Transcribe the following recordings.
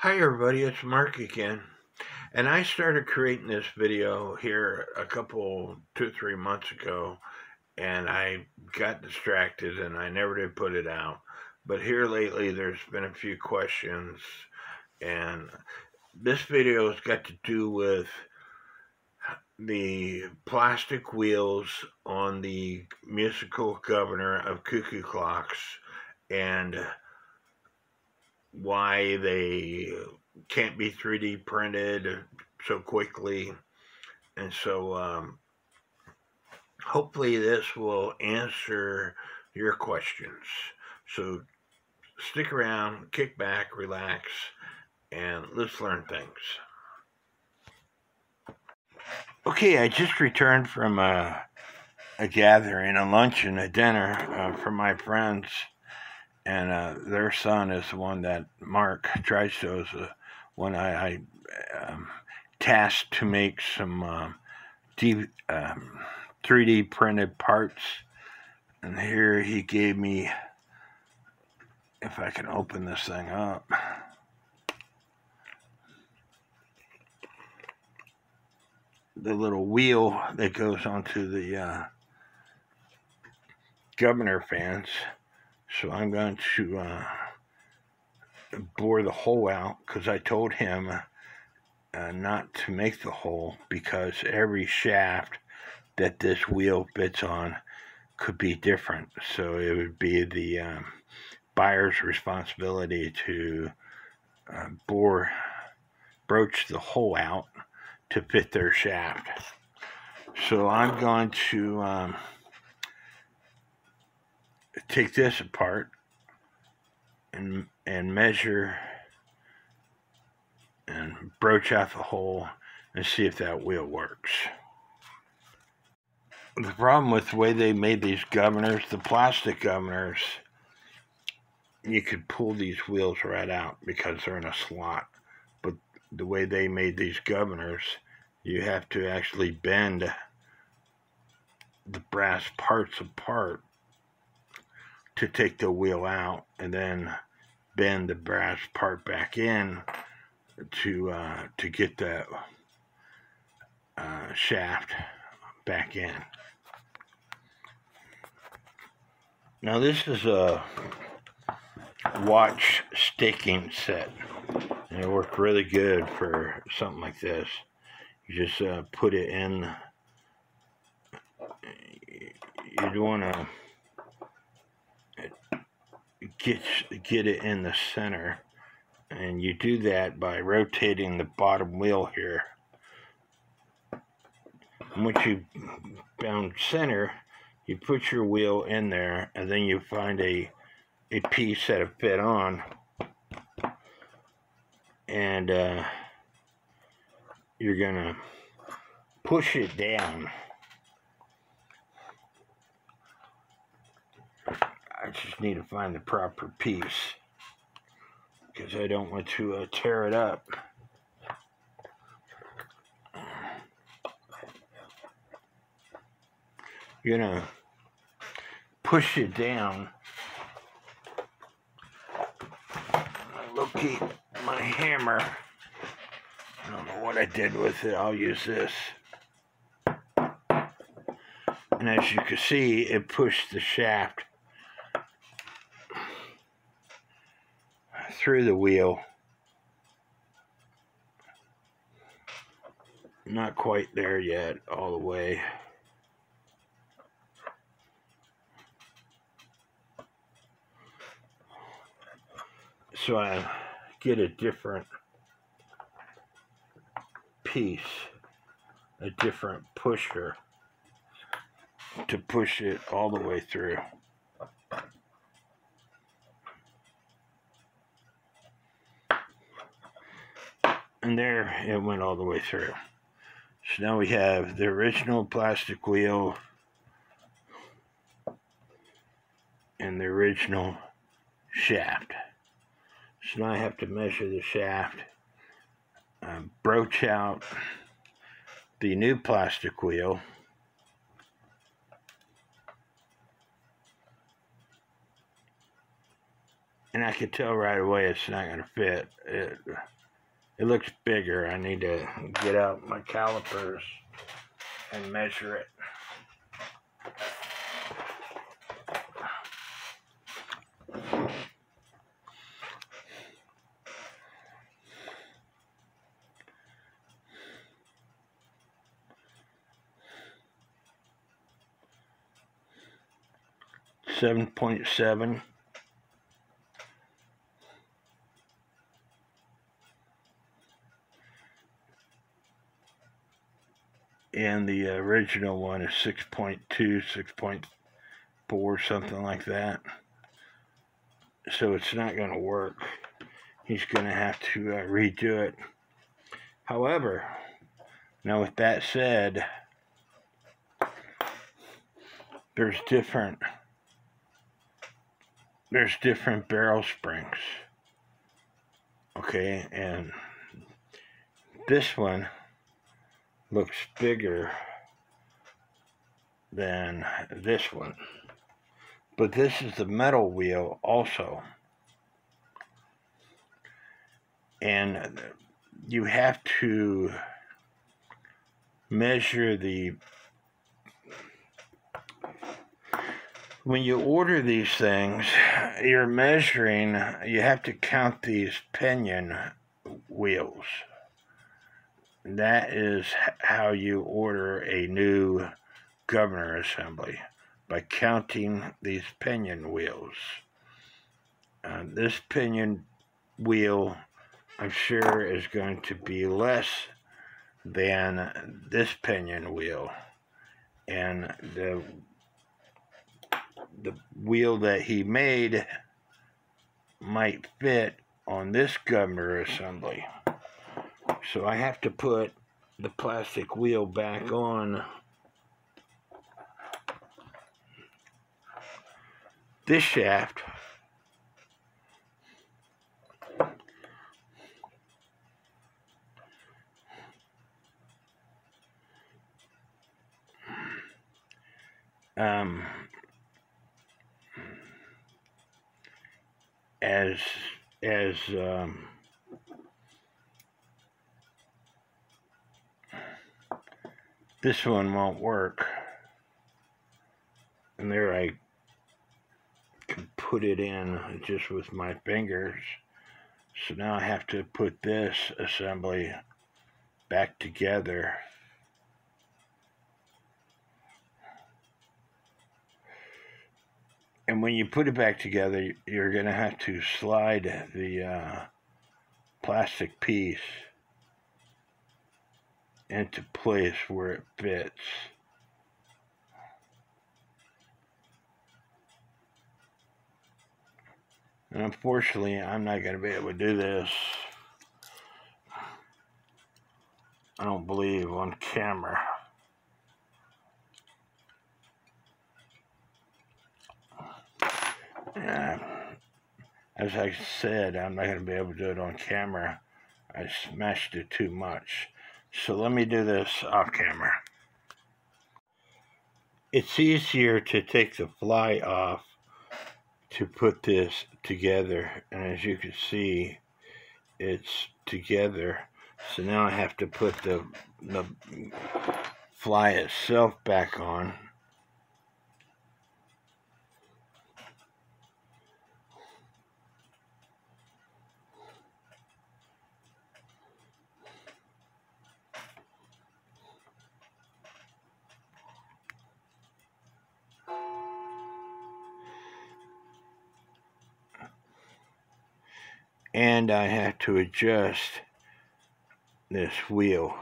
Hi everybody, it's Mark again. And I started creating this video here a couple, 2, 3 months ago, and I got distracted and I never did put it out. But here lately there's been a few questions, and this video has got to do with the plastic wheels on the musical governor of cuckoo clocks and why they can't be 3D printed so quickly. And so hopefully this will answer your questions. So stick around, kick back, relax, and let's learn things. Okay, I just returned from a gathering, a luncheon, a dinner for my friends. And their son is the one that Mark Drysdale is the one I tasked to make some 3D printed parts. And here he gave me, if I can open this thing up, the little wheel that goes onto the governor fans. So I'm going to bore the hole out because I told him not to make the hole because every shaft that this wheel fits on could be different. So it would be the buyer's responsibility to broach the hole out to fit their shaft. So I'm going to take this apart and measure and broach out the hole and see if that wheel works. The problem with the way they made these governors, the plastic governors, you could pull these wheels right out because they're in a slot. But the way they made these governors, you have to actually bend the brass parts apart to take the wheel out and then bend the brass part back in to get that shaft back in. Now this is a watch staking set, and it worked really good for something like this. You just put it in. You'd want to get it in the center, and you do that by rotating the bottom wheel here. And once you found center, you put your wheel in there, and then you find a piece that'll fit on, and you're gonna push it down. I just need to find the proper piece because I don't want to tear it up. You're gonna push it down. Locate my hammer. I don't know what I did with it. I'll use this. And as you can see, it pushed the shaft through the wheel. Not quite there yet, all the way. So I get a different piece, a different pusher to push it all the way through. And there it went all the way through. So now we have the original plastic wheel and the original shaft. So now I have to measure the shaft, broach out the new plastic wheel, And I could tell right away it's not going to fit. It looks bigger. I need to get out my calipers and measure it. .7. And the original one is 6.2, 6.4, something like that. So it's not going to work. He's going to have to redo it. However, now with that said, there's different barrel springs. Okay, and this one looks bigger than this one. But this is the metal wheel also. And you have to measure when you order these things, you're measuring, you have to count these pinion wheels. That is how you order a new governor assembly, by counting these pinion wheels. This pinion wheel, I'm sure, is going to be less than this pinion wheel. And the wheel that he made might fit on this governor assembly. So I have to put the plastic wheel back on this shaft. This one won't work, and there I can put it in just with my fingers. So now I have to put this assembly back together. And when you put it back together, you're going to have to slide the plastic piece into place where it fits. And unfortunately, I'm not going to be able to do this, I don't believe, on camera. As I said, I'm not going to be able to do it on camera. I smashed it too much. So let me do this off camera. It's easier to take the fly off to put this together. And as you can see, it's together. So now I have to put the fly itself back on. And I have to adjust this wheel.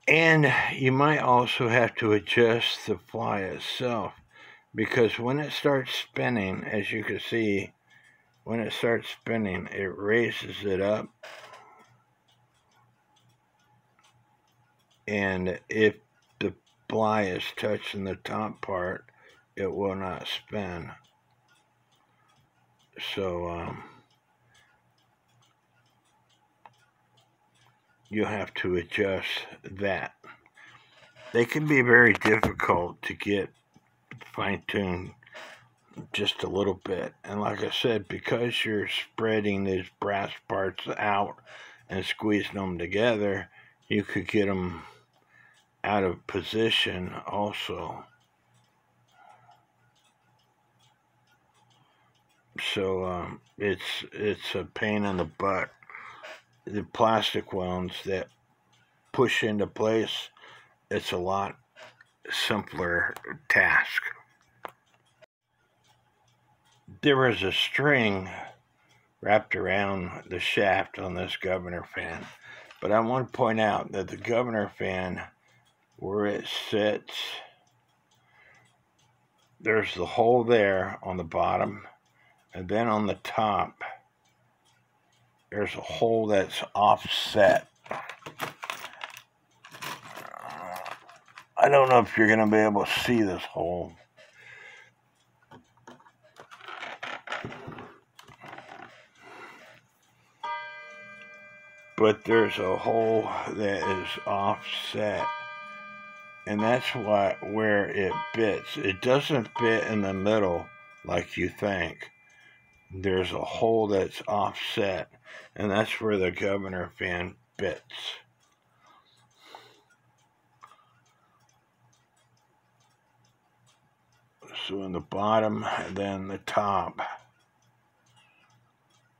And you might also have to adjust the fly itself, because when it starts spinning, as you can see, when it starts spinning, it raises it up, and if the ply is touching the top part, it will not spin. So you have to adjust that. They can be very difficult to get fine-tuned just a little bit. And like I said, because you're spreading these brass parts out and squeezing them together, you could get them out of position also. So it's a pain in the butt. The plastic ones that push into place, it's a lot simpler task. There was a string wrapped around the shaft on this governor fan, but I want to point out that the governor fan, where it sits, there's the hole there on the bottom, and then on the top there's a hole that's offset. I don't know if you're going to be able to see this hole. But there's a hole that is offset, and that's where it bits. It doesn't bit in the middle like you think. There's a hole that's offset, and that's where the governor fan bits. So in the bottom, and then the top,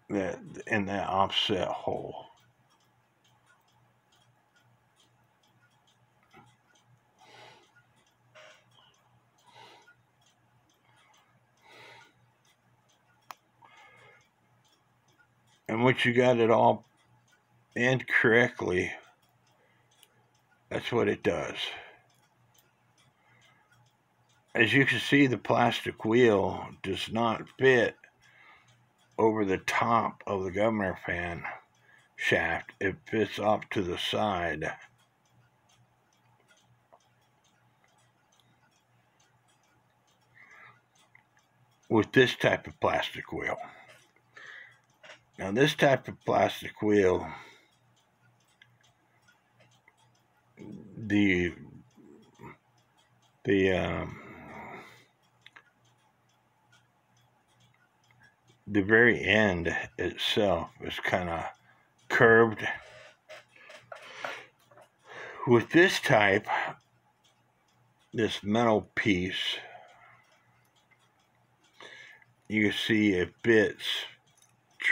in that offset hole. And once you got it all in correctly, that's what it does. As you can see, the plastic wheel does not fit over the top of the governor fan shaft. It fits off to the side. With this type of plastic wheel. Now this type of plastic wheel, the very end itself is kind of curved. With this type, this metal piece, you see it fits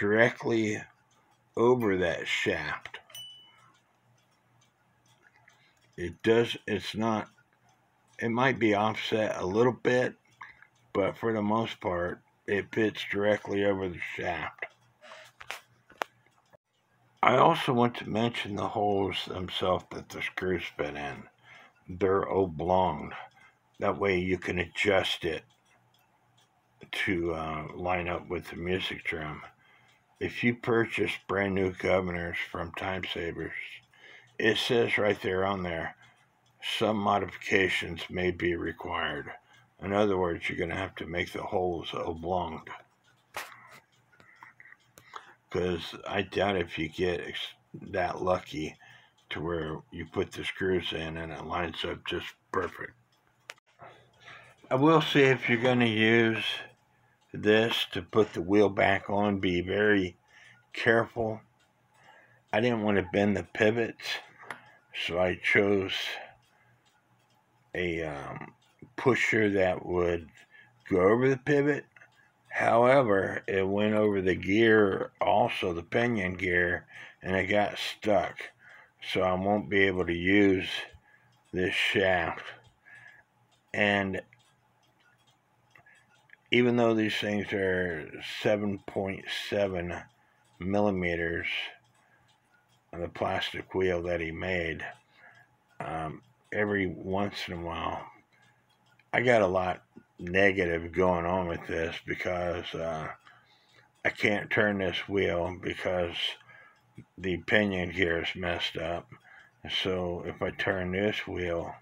directly over that shaft. It's not, it might be offset a little bit, but for the most part, it fits directly over the shaft. I also want to mention the holes themselves that the screws fit in. They're oblong. That way you can adjust it to line up with the music drum. If you purchase brand new governors from Time Savers, it says right there on there, some modifications may be required. In other words, you're going to have to make the holes oblong. Because I doubt if you get that lucky to where you put the screws in and it lines up just perfect. I will say, if you're going to use this to put the wheel back on, be very careful. I didn't want to bend the pivots, so I chose a pusher that would go over the pivot. However, it went over the gear, also the pinion gear, and it got stuck. So I won't be able to use this shaft. And even though these things are 7.7 millimeters on the plastic wheel that he made, every once in a while, I got a lot negative going on with this, because I can't turn this wheel because the pinion gear is messed up. So if I turn this wheel,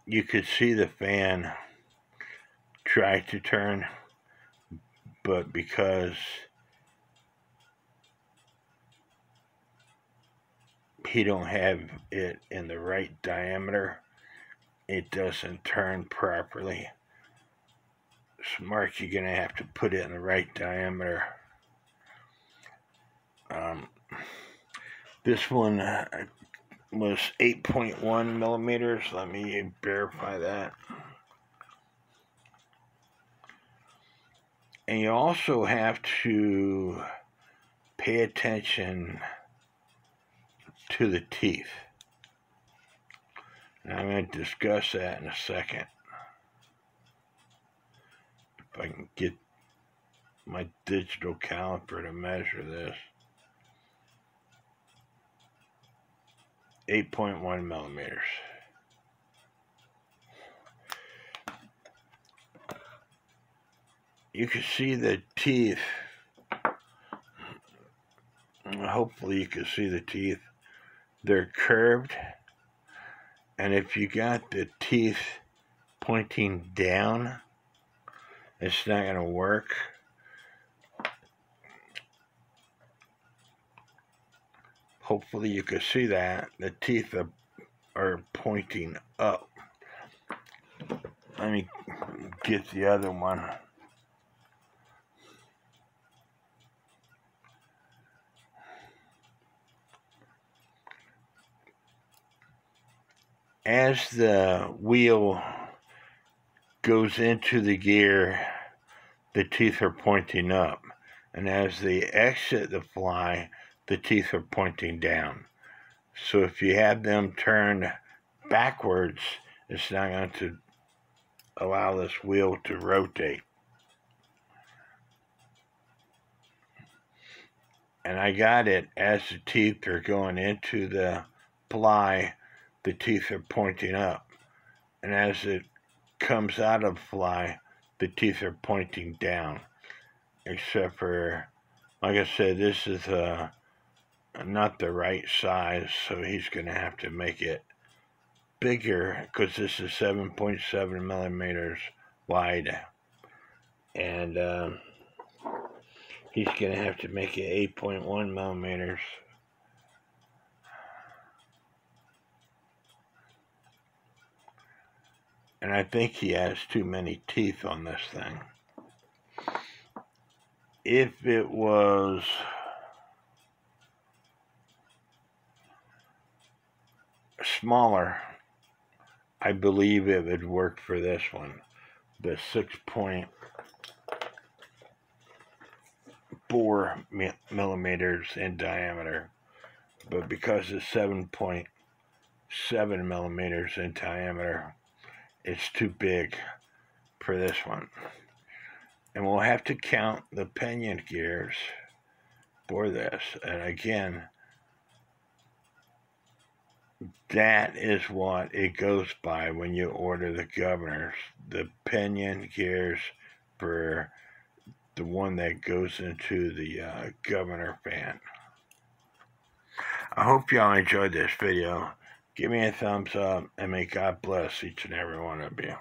you could see the fan try to turn, but because he don't have it in the right diameter, it doesn't turn properly. So Mark, you're gonna have to put it in the right diameter. This one was 8.1 millimeters. Let me verify that. And you also have to pay attention to the teeth. And I'm going to discuss that in a second. If I can get my digital caliper to measure this. 8.1 millimeters. You can see the teeth. Hopefully you can see the teeth. They're curved. And if you got the teeth pointing down, it's not going to work. Hopefully you can see that. The teeth are pointing up. Let me get the other one. As the wheel goes into the gear, the teeth are pointing up. And as they exit the fly, the teeth are pointing down. So if you have them turned backwards, it's not going to allow this wheel to rotate. And I got it as the teeth are going into the fly, the teeth are pointing up. And as it comes out of the fly, the teeth are pointing down. Except for, like I said, this is not the right size, so he's going to have to make it bigger, because this is 7.7 millimeters wide. And he's going to have to make it 8.1 millimeters. And I think he has too many teeth on this thing. If it was smaller, I believe it would work for this one. The 6.4 millimeters in diameter. But because it's 7.7 millimeters in diameter, it's too big for this one. And we'll have to count the pinion gears for this. And again, that is what it goes by when you order the governors. The pinion gears for the one that goes into the governor fan. I hope y'all enjoyed this video. Give me a thumbs up, and may God bless each and every one of you.